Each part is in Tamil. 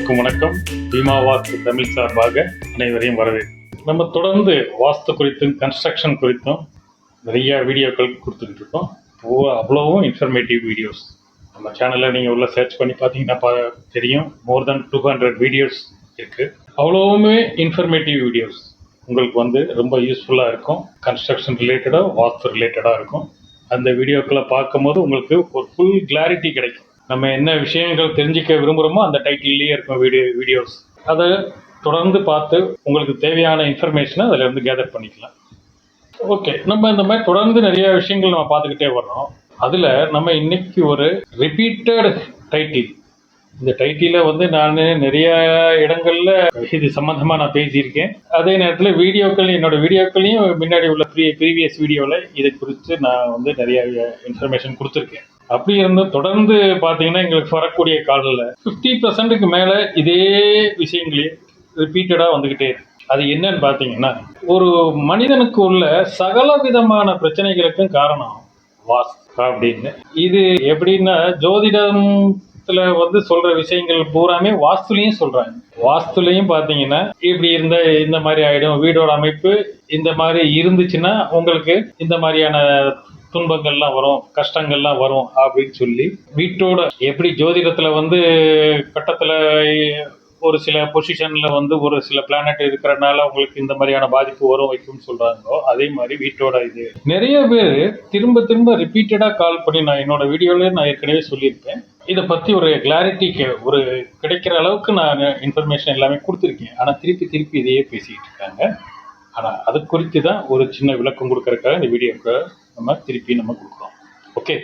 அனைவருக்கும் வணக்கம். பீமா வாஸ்து தமிழ் சார்பாக அனைவரையும் வரவேற்கிறேன். நம்ம தொடர்ந்து வாஸ்து குறித்தும் கன்ஸ்ட்ரக்ஷன் குறித்தும் நிறைய வீடியோக்கள் கொடுத்துட்டு இருக்கோம். அவ்வளவும் இன்ஃபர்மேட்டிவ் வீடியோஸ் நம்ம சேனலில் நீங்கள் உள்ள சர்ச் பண்ணி பார்த்தீங்கன்னா தெரியும். மோர் தென் 200 வீடியோஸ் இருக்குது. அவ்வளவுமே இன்ஃபர்மேட்டிவ் வீடியோஸ் உங்களுக்கு ரொம்ப யூஸ்ஃபுல்லாக இருக்கும். கன்ஸ்ட்ரக்ஷன் ரிலேட்டடாக வாஸ்து ரிலேட்டடாக இருக்கும். அந்த வீடியோக்களை பார்க்கும்போது உங்களுக்கு ஒரு ஃபுல் கிளாரிட்டி கிடைக்கும். நம்ம என்ன விஷயங்கள் தெரிஞ்சிக்க விரும்புகிறோமோ அந்த டைட்டில்லையே இருக்கும் வீடியோஸ். அதை தொடர்ந்து பார்த்து உங்களுக்கு தேவையான இன்ஃபர்மேஷனை அதில் கேதர் பண்ணிக்கலாம். ஓகே, நம்ம இந்த மாதிரி தொடர்ந்து நிறைய விஷயங்கள் நம்ம பார்த்துக்கிட்டே வர்றோம். அதில் நம்ம இன்னைக்கு ஒரு ரிப்பீட்டட் டைட்டில், இந்த டைட்டிலை நான் நிறைய இடங்கள்ல இது சம்பந்தமாக நான் பேசியிருக்கேன். அதே நேரத்தில் என்னோட வீடியோக்களையும் முன்னாடி உள்ள ப்ரீவியஸ் வீடியோவில் இதை குறித்து நான் நிறைய இன்ஃபர்மேஷன் கொடுத்துருக்கேன். அப்படி இருந்து தொடர்ந்து பார்த்தீங்கன்னா எங்களுக்கு வரக்கூடிய காலில் 50%க்கு மேலே இதே விஷயங்களே ரிப்பீட்டடாக வந்துக்கிட்டே இருக்கு. அது என்னன்னு பார்த்தீங்கன்னா, ஒரு மனிதனுக்கு உள்ள சகல விதமான பிரச்சனைகளுக்கும் காரணம் வாஸ்து அப்படின்னு. இது எப்படின்னா, ஜோதிடத்துல சொல்ற விஷயங்கள் பூராமே வாஸ்துலையும் சொல்றாங்க. வாஸ்துலையும் பார்த்தீங்கன்னா இப்படி இருந்த இந்த மாதிரி ஆயிடும், வீடோட அமைப்பு இந்த மாதிரி இருந்துச்சுன்னா உங்களுக்கு இந்த மாதிரியான துன்பங்கள்லாம் வரும், கஷ்டங்கள்லாம் வரும் அப்படின்னு சொல்லி வீட்டோட எப்படி ஜோதிடத்துல கட்டத்துல ஒரு சில பொசிஷன்ல ஒரு சில பிளானட் இருக்கிறனால உங்களுக்கு இந்த மாதிரியான பாதிப்பு வரும் வைக்கும்னு சொல்றாங்களோ, அதே மாதிரி வீட்டோட இது நிறைய பேர் திரும்ப திரும்ப ரிப்பீட்டடா கால் பண்ணி நான் என்னோட வீடியோல நான் ஏற்கனவே சொல்லியிருப்பேன். இதை பத்தி ஒரு கிளாரிட்டிக்கு ஒரு கிடைக்கிற அளவுக்கு நான் இன்ஃபர்மேஷன் எல்லாமே கொடுத்துருக்கேன். ஆனா திருப்பி இதையே பேசிக்கிட்டு இருக்காங்க. ஆனால் அது குறித்து தான் ஒரு சின்ன விளக்கம் கொடுக்கறதுக்காக இந்த வீடியோக்கு நம்ம கொடுக்குறோம். ஓகே,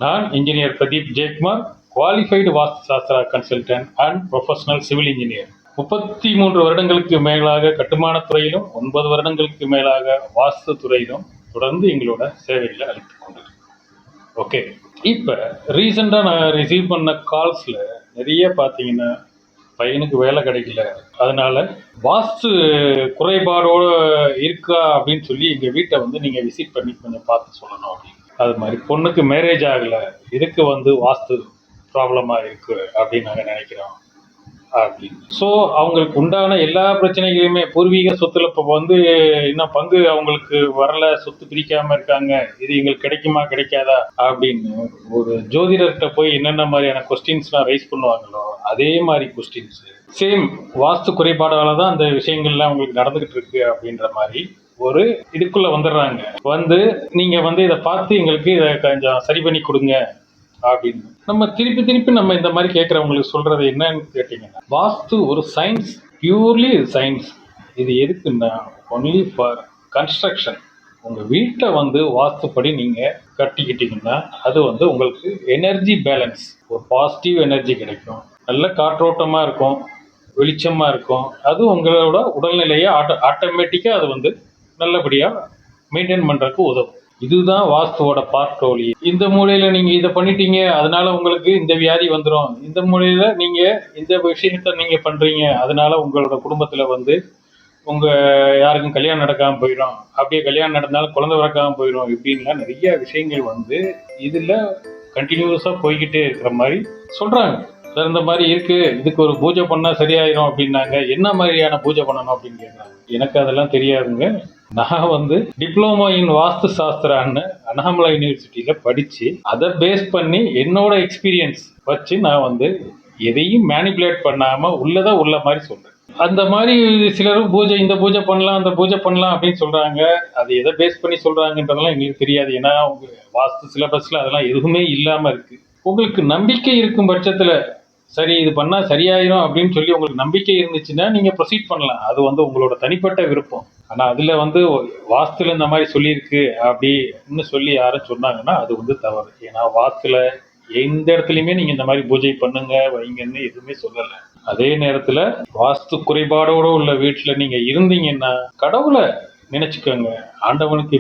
நான் engineer Pradeep Jayakumar, qualified Vastu Shastra consultant and professional civil engineer. 33 வருடங்களுக்கு மேலாக கட்டுமான துறையிலும் 9 வருடங்களுக்கு மேலாக வாஸ்து துறையிலும் தொடர்ந்து எங்களோட சேவைகளை அளித்து கொண்டிருக்கோம். ஓகே, இப்போ ரீசெண்டாக நான் ரிசீவ் பண்ண கால்ஸில் நிறைய பார்த்தீங்கன்னா, பையனுக்கு வேலை கிடைக்கல, அதனால வாஸ்து குறைபாடோடு இருக்கா அப்படின்னு சொல்லி எங்கள் வீட்டை நீங்கள் விசிட் பண்ணி கொஞ்சம் பார்த்து சொல்லணும் அப்படின்னு. அது மாதிரி பொண்ணுக்கு மேரேஜ் ஆகலை, இதுக்கு வாஸ்து ப்ராப்ளமாக இருக்கு அப்படின்னு நாங்கள் நினைக்கிறோம் அப்படின்னு. ஸோ அவங்களுக்கு உண்டான எல்லா பிரச்சனைகளுமே பூர்வீக சொத்துல இப்போ இன்னும் பங்கு அவங்களுக்கு வரல, சொத்து பிரிக்காமல் இருக்காங்க, இது எங்களுக்கு கிடைக்குமா கிடைக்காதா அப்படின்னு ஒரு ஜோதிடர்கிட்ட போய் என்னென்ன மாதிரியான கொஸ்டின்ஸ்லாம் ரைஸ் பண்ணுவாங்களோ அதே மாதிரி கொஸ்டின்ஸ் சேம் வாஸ்து குறைபாடால தான் அந்த விஷயங்கள்லாம் உங்களுக்கு நடந்துகிட்டு இருக்கு அப்படின்ற மாதிரி ஒரு இதுக்குள்ள வந்துடுறாங்க. நீங்க இதை பார்த்து எங்களுக்கு இதை கொஞ்சம் சரி பண்ணி கொடுங்க அப்படின்னு நம்ம திருப்பி நம்ம இந்த மாதிரி கேட்கறவங்களுக்கு சொல்றது என்னன்னு கேட்டீங்கன்னா, வாஸ்து ஒரு சயின்ஸ், பியூர்லி சயின்ஸ். இது எதுக்குன்னா ஒன்லி ஃபார் கன்ஸ்ட்ரக்ஷன். உங்க வீட்டை வாஸ்துப்படி நீங்க கட்டிக்கிட்டீங்கன்னா அது உங்களுக்கு எனர்ஜி பேலன்ஸ், ஒரு பாசிட்டிவ் எனர்ஜி கிடைக்கும், நல்ல காற்றோட்டமா இருக்கும், வெளிச்சமா இருக்கும். அது உங்களோட உடல்நிலையை ஆட்டோமேட்டிக்கா அது நல்லபடியா மெயின்டைன் பண்றதுக்கு உதவும். இதுதான் வாஸ்துவோட பார்ட் ஒலி. இந்த மூலையில நீங்க இதை பண்ணிட்டீங்க, அதனால உங்களுக்கு இந்த வியாதி வந்துடும். இந்த மூலையில நீங்க இந்த விஷயத்த நீங்க பண்றீங்க, அதனால உங்களோட குடும்பத்துல உங்க யாருக்கும் கல்யாணம் நடக்காம போயிடும், அப்படியே கல்யாணம் நடந்தாலும் குழந்தை பிறக்காம போயிடும். இப்படின்லாம் நிறைய விஷயங்கள் இதுல கண்டினியூஸா போய்கிட்டே இருக்கிற மாதிரி சொல்றாங்க. இந்த மாதிரி இருக்கு, இதுக்கு ஒரு பூஜை பண்ணா சரியாயிரும் அப்படின்னாங்க. என்ன மாதிரியான பூஜை பண்ணணும் அப்படின்னு கேட்குறாங்க. எனக்கு அதெல்லாம் தெரியாதுங்க. நான் டிப்ளமோ இன் வாஸ்து சாஸ்திரான்னு அண்ணாமலை யூனிவர்சிட்டியில படிச்சு அதை பேஸ் பண்ணி என்னோட எக்ஸ்பீரியன்ஸ் வச்சு நான் எதையும் மேனிபுலேட் பண்ணாம உள்ளதா உள்ள மாதிரி சொல்றேன். அந்த மாதிரி சிலரும் இந்த பூஜை பண்ணலாம், அந்த பூஜை பண்ணலாம் அப்படின்னு சொல்றாங்க. அது எதை பேஸ் பண்ணி சொல்றாங்கன்றதெல்லாம் எங்களுக்கு தெரியாது. ஏன்னா வாஸ்து சிலபஸ்ல அதெல்லாம் எதுவுமே இல்லாம இருக்கு. உங்களுக்கு நம்பிக்கை இருக்கும் பட்சத்துல சரி இது பண்ணா சரியாயிரும் அப்படின்னு சொல்லி உங்களுக்கு நம்பிக்கை இருந்துச்சுன்னா நீங்க ப்ரொசீட் பண்ணலாம். அது உங்களோட தனிப்பட்ட விருப்பம். ஆனா அதுல வாஸ்துல இந்த மாதிரி சொல்லியிருக்கு அப்படின்னு சொல்லி யாரும் சொன்னாங்கன்னா அது தவறு. ஏன்னா வாஸ்துல எந்த இடத்துலயுமே நீங்க இந்த மாதிரி பூஜை பண்ணுங்க வைங்கன்னு எதுவுமே சொல்லல. அதே நேரத்துல வாஸ்து குறைபாடோட உள்ள வீட்டுல நீங்க இருந்தீங்கன்னா கடவுளை நினைச்சுக்கோங்க. ஆண்டவனுக்கு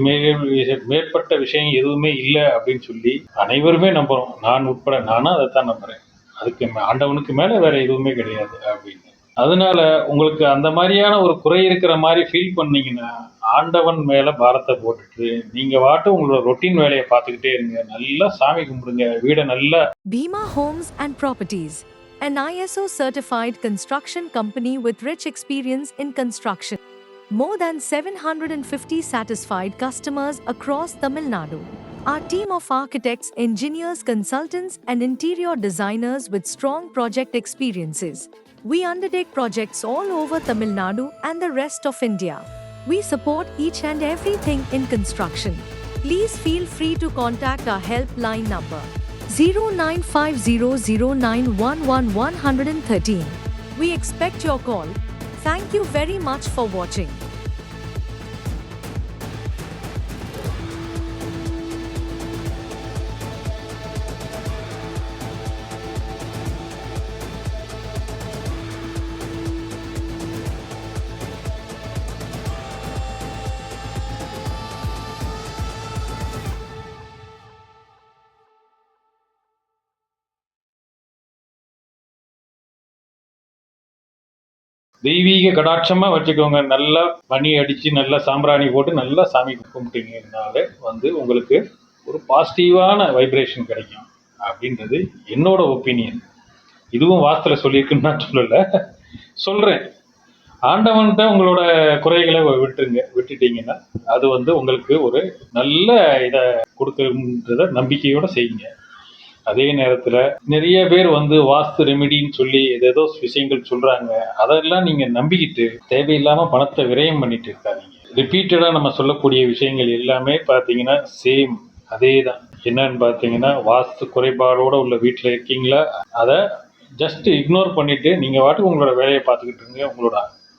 மேற்பட்ட விஷயம் எதுவுமே இல்லை அப்படின்னு சொல்லி அனைவருமே நம்புறோம், நான் உட்பட. நானும் அதைத்தான் நம்புறேன். அதுக்கு ஆண்டவனுக்கு மேல வேற எதுவுமே கிடையாது அப்படின்னு. அதனால உங்களுக்கு அந்த மாதிரியான ஒரு குறை இருக்கிற மாதிரி ஃபீல் பண்ணீங்கன்னா ஆண்டவன் மேல பாரத்தை போட்டுட்டு நீங்க உங்களோட ரொட்டீன் வேலையை பார்த்துக்கிட்டே இருங்க. நல்லா சாமி கும்பிடுங்க, வீடை நல்லா. Bheema homes and properties an ISO certified construction company with rich experience in construction. More than 750 satisfied customers across Tamil Nadu. Our team of architects, engineers, consultants, and interior designers with strong project experiences. We undertake projects all over Tamil Nadu and the rest of India. We support each and everything in construction. Please feel free to contact our helpline number 09500911113. We expect your call. Thank you very much for watching. தெய்வீக கடாட்சமா வச்சுக்கோங்க. நல்லா பனி அடிச்சு நல்லா சாம்பிராணி போட்டு நல்லா சாமி கும்பிட்டீங்கன்னாலே உங்களுக்கு ஒரு பாசிட்டிவான வைப்ரேஷன் கிடைக்கும் அப்படின்றது என்னோட ஒப்பீனியன். இதுவும் வாஸ்துல சொல்லியிருக்குன்னு நான் சொல்றேன். ஆண்டவன்கிட்ட உங்களோட குறைகளை விட்டுட்டீங்கன்னா அது உங்களுக்கு ஒரு நல்ல இதை கொடுக்குறத நம்பிக்கையோட செய்யுங்க. அதே நேரத்தில் நிறைய பேர் வாஸ்து ரெமிடின்னு சொல்லி ஏதேதோ விஷயங்கள் சொல்றாங்க. அதெல்லாம் நீங்க நம்பிக்கிட்டு தேவையில்லாம பணத்தை விரயம் பண்ணிட்டு இருக்காதீங்க. ரிப்பீட்டடா நம்ம சொல்லக்கூடிய விஷயங்கள் எல்லாமே பார்த்தீங்கன்னா சேம் அதே தான். என்னன்னு பார்த்தீங்கன்னா வாஸ்து குறைபாடோட உள்ள வீட்டில் இருக்கீங்களா, அதை ஜஸ்ட் இக்னோர் பண்ணிட்டு நீங்க வாட்டுக்கு உங்களோட வேலையை பார்த்துக்கிட்டு இருங்க. உங்களோட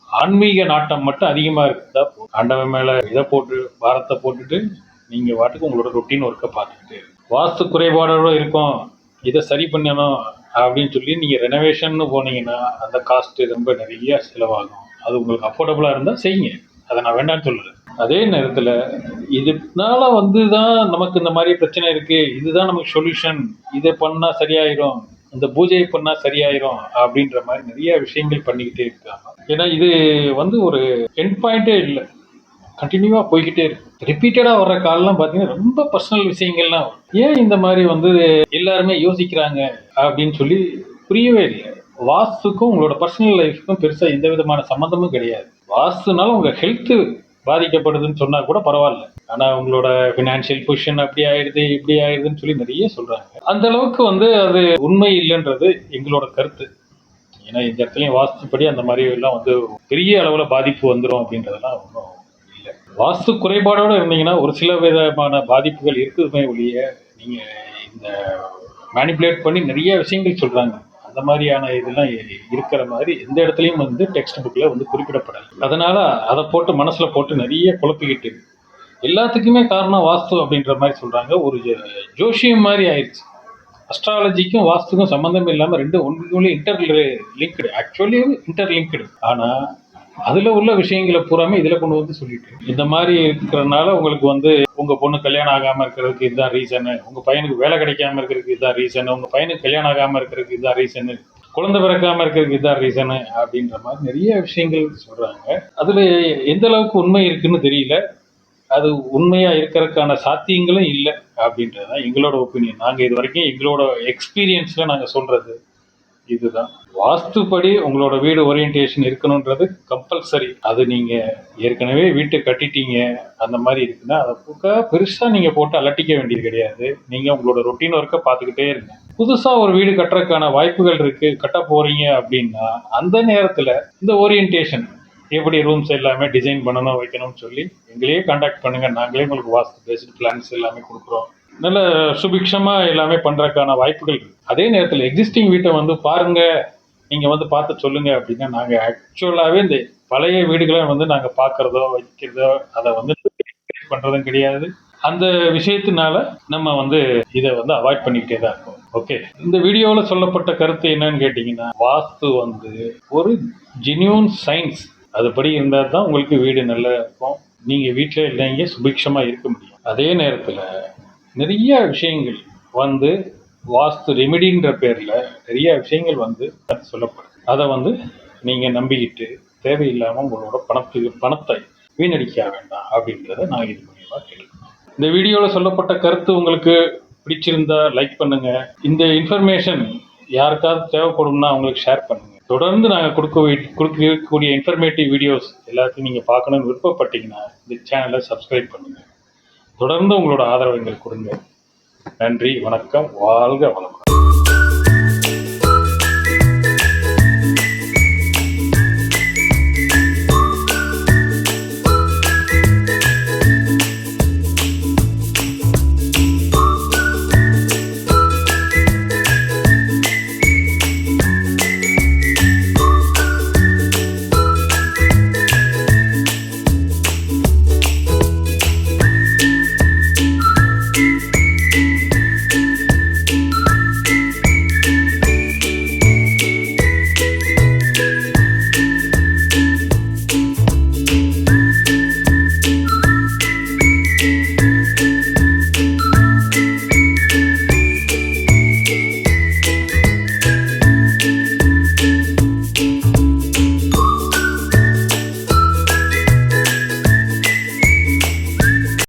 ஆன்மீக நாட்டம் மட்டும் அதிகமா இருக்குதா, ஆண்டவன் மேல இதை போட்டு பாரத்தை போட்டுட்டு நீங்க வாட்டுக்கு உங்களோட ரொட்டீன் ஒர்க்கை பார்த்துக்கிட்டு வாஸ்து குறைபாடோட இருக்கும் இதை சரி பண்ணணும் அப்படின்னு சொல்லி நீங்கள் ரெனோவேஷன் போனீங்கன்னா அந்த காஸ்ட்டு ரொம்ப நிறைய செலவாகும். அது உங்களுக்கு அஃபோர்டபுளாக இருந்தால் செய்யுங்க, அதை நான் வேண்டாம்னு சொல்லுறேன். அதே நேரத்தில் இதனால தான் நமக்கு இந்த மாதிரி பிரச்சனை இருக்குது, இதுதான் நமக்கு சொல்யூஷன், இதை பண்ணால் சரியாயிரும், இந்த பூஜை பண்ணால் சரியாயிரும் அப்படின்ற மாதிரி நிறைய விஷயங்கள் பண்ணிக்கிட்டே இருக்காங்க. ஏன்னா இது ஒரு எண்ட் பாயிண்டே இல்லை, கண்டினியூவாக போய்கிட்டே இருக்கு. ரிப்பீட்டடாக வர்ற காலெலாம் பார்த்தீங்கன்னா ரொம்ப பர்சனல் விஷயங்கள்லாம் ஏன் இந்த மாதிரி எல்லாருமே யோசிக்கிறாங்க அப்படின்னு சொல்லி புரியவே இல்லை. வாஸ்துக்கும் உங்களோட பர்சனல் லைஃப்க்கும் பெருசாக எந்த விதமான சம்மந்தமும் கிடையாது. வாஸ்துனால உங்கள் ஹெல்த்து பாதிக்கப்படுதுன்னு சொன்னால் கூட பரவாயில்ல, ஆனால் உங்களோட ஃபினான்ஷியல் பொசிஷன் அப்படி ஆயிடுது இப்படி ஆயிடுதுன்னு சொல்லி நிறைய சொல்கிறாங்க. அந்த அளவுக்கு அது உண்மை இல்லைன்றது எங்களோட கருத்து. ஏன்னா இந்த இடத்துலையும் வாஸ்துப்படி அந்த மாதிரி எல்லாம் பெரிய அளவில் பாதிப்பு வந்துடும் அப்படின்றதெல்லாம் ஒன்றும் இல்லை. வாஸ்து குறைபாடோடு இருந்தீங்கன்னா ஒரு சில விதமான பாதிப்புகள் இருக்குதுமே ஒழிய, நீங்கள் இந்த மேனிப்புலேட் பண்ணி நிறைய விஷயங்கள் சொல்கிறாங்க, அந்த மாதிரியான இதெல்லாம் இருக்கிற மாதிரி எந்த இடத்துலையும் டெக்ஸ்ட் புக்கில் குறிப்பிடப்படலை. அதனால் அதை போட்டு மனசில் போட்டு நிறைய குழப்பிக்கிட்டு எல்லாத்துக்குமே காரணம் வாஸ்து அப்படின்ற மாதிரி சொல்கிறாங்க. ஒரு ஜோஷியம் மாதிரி ஆயிடுச்சு. அஸ்ட்ராலஜிக்கும் வாஸ்துக்கும் சம்மந்தம் இல்லாமல் ரெண்டு ஒன்றுக்குள்ளே இன்டர்லிங்க்டு, ஆக்சுவலி இன்டர்லிங்க்டு. ஆனால் அதில் உள்ள விஷயங்களை பூராமே இதில் கொண்டு சொல்லிட்டு இந்த மாதிரி இருக்கிறதுனால உங்களுக்கு உங்கள் பொண்ணு கல்யாணம் ஆகாமல் இருக்கிறதுக்கு இதுதான் ரீசனு, உங்கள் பையனுக்கு வேலை கிடைக்காம இருக்கிறதுக்கு இதுதான் ரீசனு, உங்கள் பையனுக்கு கல்யாணம் ஆகாமல் இருக்கிறதுக்கு இதுதான் ரீசனு, குழந்தை பிறக்காமல் இருக்கிறதுக்கு இதுதான் ரீசனு அப்படின்ற மாதிரி நிறைய விஷயங்கள் சொல்கிறாங்க. அதில் எந்த அளவுக்கு உண்மை இருக்குன்னு தெரியல. அது உண்மையாக இருக்கிறதுக்கான சாத்தியங்களும் இல்லை அப்படின்றதான் எங்களோட ஒப்பீனியன். நாங்கள் இது வரைக்கும் எங்களோட எக்ஸ்பீரியன்ஸில் நாங்கள் சொல்கிறது இதுதான். வாஸ்துப்படி உங்களோட வீடு ஓரியன்டேஷன் இருக்கணுன்றது கம்பல்சரி. அது நீங்கள் ஏற்கனவே வீட்டை கட்டிட்டீங்க அந்த மாதிரி இருக்குன்னா அதை பெருசாக நீங்கள் போட்டு அலட்டிக்க வேண்டியது கிடையாது. நீங்கள் உங்களோட ரொட்டீன் ஒர்க்கை பார்த்துக்கிட்டே இருங்க. புதுசாக ஒரு வீடு கட்டுறதுக்கான வாய்ப்புகள் இருக்குது, கட்ட போகிறீங்க அப்படின்னா அந்த நேரத்தில் இந்த ஓரியன்டேஷன் எப்படி ரூம்ஸ் எல்லாமே டிசைன் பண்ணணும் வைக்கணும்னு சொல்லி எங்களையே கான்டாக்ட் பண்ணுங்கள். நாங்களே உங்களுக்கு வாஸ்து பேஸ்டு பிளான்ஸ் எல்லாமே கொடுக்குறோம். நல்ல சுபிக்ஷமாக எல்லாமே பண்ணுறதுக்கான வாய்ப்புகள் இருக்குது. அதே நேரத்தில் எக்ஸிஸ்டிங் வீட்டை பாருங்கள், நீங்கள் பார்த்து சொல்லுங்கள் அப்படின்னா நாங்கள் ஆக்சுவலாகவே இந்த பழைய வீடுகளை நாங்கள் பார்க்குறதோ வைக்கிறதோ அதை பண்ணுறதும் கிடையாது. அந்த விஷயத்தினால நம்ம இதை அவாய்ட் பண்ணிக்கிட்டே தான் இருக்கோம். ஓகே, இந்த வீடியோவில் சொல்லப்பட்ட கருத்து என்னன்னு கேட்டிங்கன்னா, வாஸ்து ஒரு ஜென்யூன் சயின்ஸ். அதுபடி இருந்தால் தான் உங்களுக்கு வீடு நல்லா இருக்கும், நீங்கள் வீட்டில் இல்லைங்க சுபிக்ஷமாக இருக்க முடியும். அதே நேரத்தில் நிறைய விஷயங்கள் வாஸ்து ரெமிடின்ற பேரில் நிறைய விஷயங்கள் சொல்லப்படுது. அதை நீங்கள் நம்பிக்கிட்டு தேவையில்லாமல் உங்களோட பணத்தை வீணடிக்க வேண்டாம் அப்படின்றத நான் இது மூலியமாக கேட்கணும். இந்த வீடியோவில் சொல்லப்பட்ட கருத்து உங்களுக்கு பிடிச்சிருந்தா லைக் பண்ணுங்கள். இந்த இன்ஃபர்மேஷன் யாருக்காவது தேவைப்படும்னா அவங்களுக்கு ஷேர் பண்ணுங்கள். தொடர்ந்து நாங்கள் கொடுக்கக்கூடிய இன்ஃபர்மேட்டிவ் வீடியோஸ் எல்லாத்தையும் நீங்கள் பார்க்கணுன்னு விருப்பப்பட்டீங்கன்னா இந்த சேனலை சப்ஸ்கிரைப் பண்ணுங்கள். தொடர்ந்து உங்களோட ஆதரவு எங்களுக்கு கொடுங்க. நன்றி, வணக்கம், வாழ்க வளமுடன்.